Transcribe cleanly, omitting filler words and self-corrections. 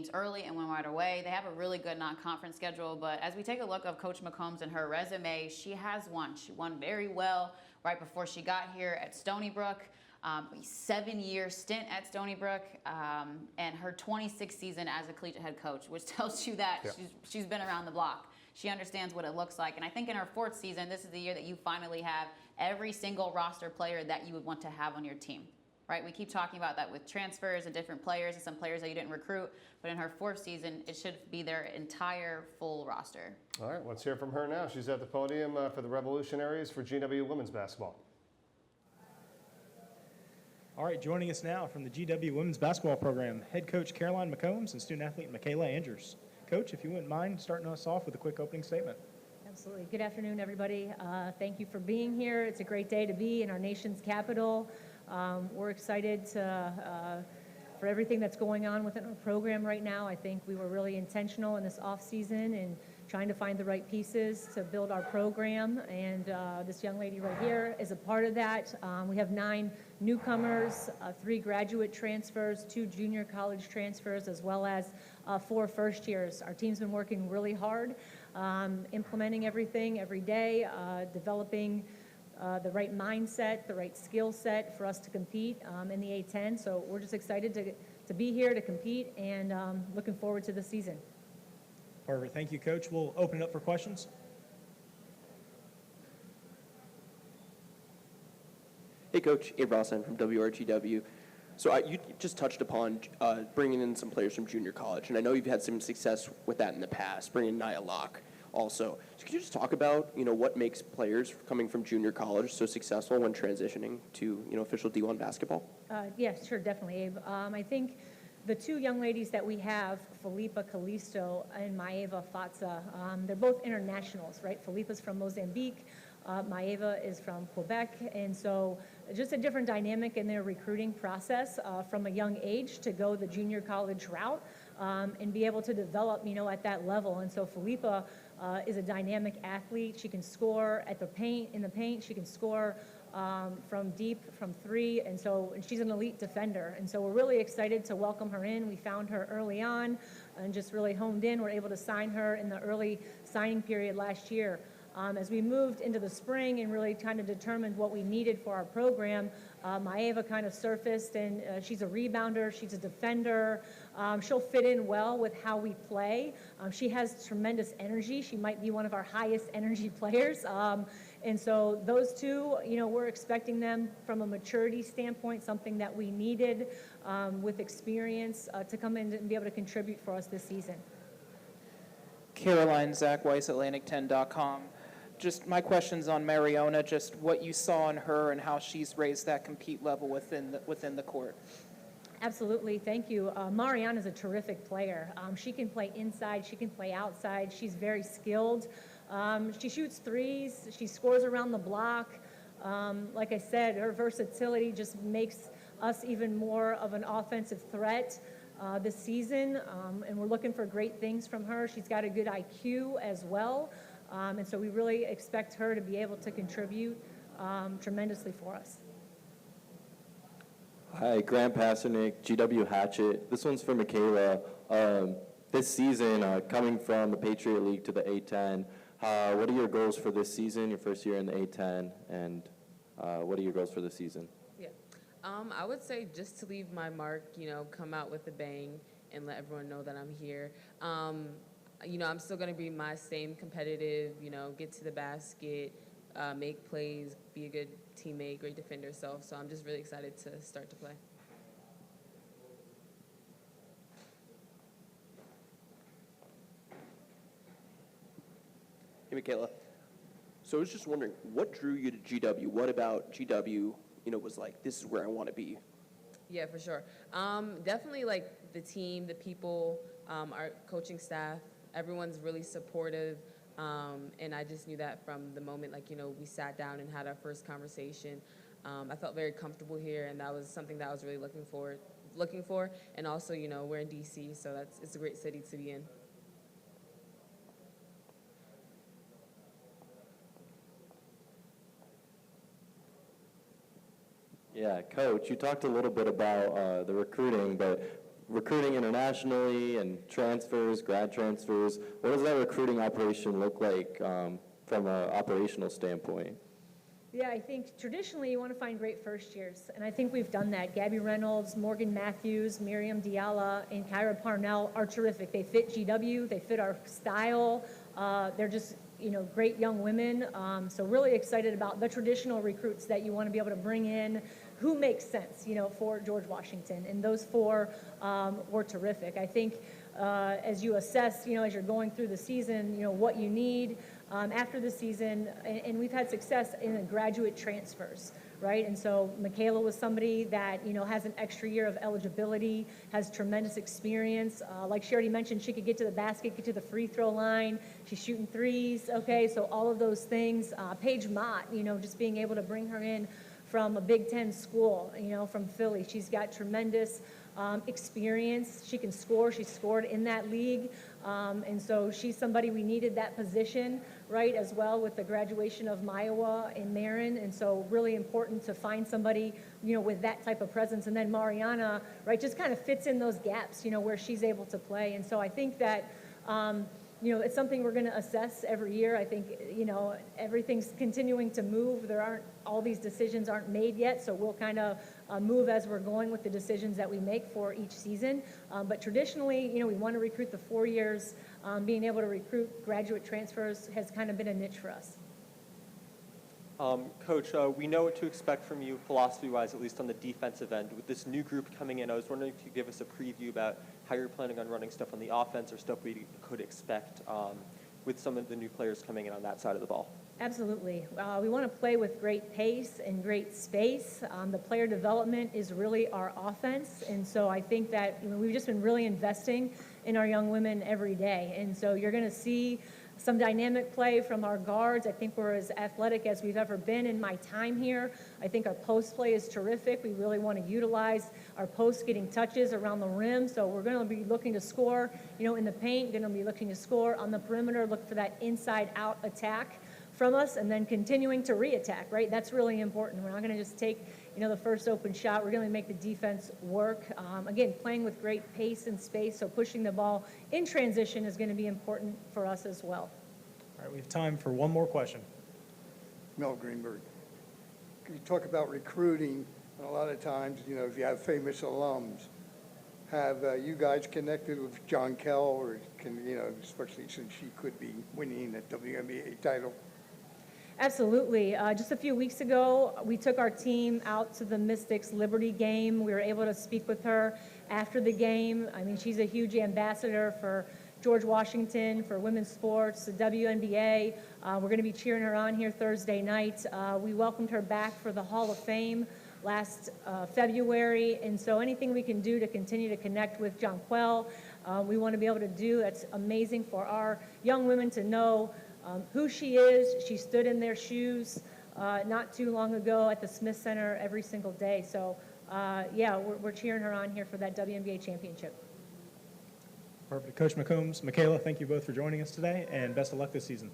games early and win right away. They have a really good non-conference schedule, but as we take a look of Coach McCombs and her resume, she has won. She won very well right before she got here at Stony Brook. 7-year stint at Stony Brook, and her 26th season as a collegiate head coach, which tells you that she's been around the block. She understands what it looks like. And I think in her 4th season, this is the year that you finally have every single roster player that you would want to have on your team, right? We keep talking about that with transfers and different players and some players that you didn't recruit. But in her 4th season, it should be their entire full roster. All right, let's hear from her now. She's at the podium for the Revolutionaries for GW women's basketball. All right, joining us now from the GW women's basketball program, head coach Caroline McCombs and student athlete Makayla Andrews. Coach, if you wouldn't mind starting us off with a quick opening statement. Absolutely. Good afternoon, everybody. Thank you for being here. It's a great day to be in our nation's capital. We're excited for everything that's going on within our program right now. I think we were really intentional in this off season and trying to find the right pieces to build our program, and this young lady right here is a part of that. We have 9 newcomers, 3 graduate transfers, 2 junior college transfers, as well as 4 first years. Our team's been working really hard, implementing everything every day, developing the right mindset, the right skill set for us to compete in the A-10. So we're just excited to be here to compete, and looking forward to the season. Perfect. Thank you, Coach. We'll open it up for questions. Hey, Coach. Abe Rossan from WRGW. So you just touched upon bringing in some players from junior college, and I know you've had some success with that in the past, bringing in Nia Locke also. So could you just talk about, what makes players coming from junior college so successful when transitioning to, official D1 basketball? Yeah, sure, definitely, Abe. I think the 2 young ladies that we have, Felipa Callisto and Maeva Fatsa, they're both internationals, right? Felipa's from Mozambique, Maeva is from Quebec, and so just a different dynamic in their recruiting process from a young age to go the junior college route and be able to develop, at that level. And so Felipa is a dynamic athlete. She can score in the paint. She can score from deep, from 3, and she's an elite defender. And so we're really excited to welcome her in. We found her early on and just really honed in. We're able to sign her in the early signing period last year. As we moved into the spring and really kind of determined what we needed for our program, Maeva kind of surfaced, and she's a rebounder, she's a defender. She'll fit in well with how we play. She has tremendous energy. She might be one of our highest energy players. And so those 2, we're expecting them from a maturity standpoint, something that we needed with experience to come in and be able to contribute for us this season. Caroline, Zach Weiss, Atlantic10.com. Just my questions on Mariona, just what you saw in her and how she's raised that compete level within the court. Absolutely, thank you. Mariana's a terrific player. She can play inside, she can play outside. She's very skilled. She shoots 3s, she scores around the block. Like I said, her versatility just makes us even more of an offensive threat this season, and we're looking for great things from her. She's got a good IQ as well. And so we really expect her to be able to contribute tremendously for us. Hi, Grant Pasternak, GW Hatchet. This one's for Makayla. This season, coming from the Patriot League to the A-10, what are your goals for this season, your first year in the A-10, and what are your goals for this season? Yeah, I would say just to leave my mark, come out with a bang and let everyone know that I'm here. I'm still going to be my same competitive, get to the basket, make plays, be a good teammate, great defender. So I'm just really excited to start to play. Hey, Makayla. So I was just wondering, what drew you to GW? What about GW, was like, this is where I want to be? Yeah, for sure. Definitely like the team, the people, our coaching staff. Everyone's really supportive, and I just knew that from the moment, we sat down and had our first conversation. I felt very comfortable here, and that was something that I was really looking for. And also, we're in D.C., so it's a great city to be in. Yeah, Coach, you talked a little bit about the recruiting, but recruiting internationally and transfers, grad transfers. What does that recruiting operation look like from an operational standpoint? Yeah, I think traditionally you want to find great first years, and I think we've done that. Gabby Reynolds, Morgan Matthews, Miriam Diala, and Kyra Parnell are terrific. They fit GW, they fit our style. They're just, great young women. So really excited about the traditional recruits that you want to be able to bring in who makes sense, for George Washington. And those four were terrific. I think as you assess, as you're going through the season, what you need after the season, and we've had success in the graduate transfers, right? And so Makayla was somebody that, has an extra year of eligibility, has tremendous experience. Like she already mentioned, she could get to the basket, get to the free throw line. She's shooting threes, okay? So all of those things. Paige Mott, just being able to bring her in from a Big Ten school, from Philly. She's got tremendous experience. She can score. She scored in that league. And so she's somebody we needed that position, right, as well with the graduation of Maiwa and Marin. And so really important to find somebody, with that type of presence. And then Mariana, right, just kind of fits in those gaps, where she's able to play. And so I think that, it's something we're going to assess every year. I think, everything's continuing to move. All these decisions aren't made yet, so we'll kind of move as we're going with the decisions that we make for each season. But traditionally, we want to recruit the 4 years. Being able to recruit graduate transfers has kind of been a niche for us. Coach, we know what to expect from you philosophy-wise, at least on the defensive end. With this new group coming in, I was wondering if you could give us a preview about how you're planning on running stuff on the offense or stuff we could expect with some of the new players coming in on that side of the ball. Absolutely. We want to play with great pace and great space. The player development is really our offense. And so I think that we've just been really investing in our young women every day. And so you're going to see some dynamic play from our guards. I think we're as athletic as we've ever been in my time here. I think our post play is terrific. We really want to utilize our posts getting touches around the rim. So we're going to be looking to score, in the paint, going to be looking to score on the perimeter, look for that inside-out attack from us, and then continuing to re-attack, right? That's really important. We're not going to just take, the first open shot. We're going to make the defense work. Again, playing with great pace and space, so pushing the ball in transition is going to be important for us as well. All right, we have time for one more question. Mel Greenberg. Can you talk about recruiting? And a lot of times, if you have famous alums, have you guys connected with John Kell, or especially since she could be winning a WNBA title? Absolutely. Just a few weeks ago, we took our team out to the Mystics Liberty game. We were able to speak with her after the game. I mean, she's a huge ambassador for George Washington, for women's sports, the WNBA. We're going to be cheering her on here Thursday night. We welcomed her back for the Hall of Fame last February, and so anything we can do to continue to connect with Jonquel, we want to be able to do. That's amazing for our young women to know who she is. She stood in their shoes not too long ago at the Smith Center every single day. So, we're cheering her on here for that WNBA championship. Perfect. Coach McCombs, Makayla, thank you both for joining us today, and best of luck this season.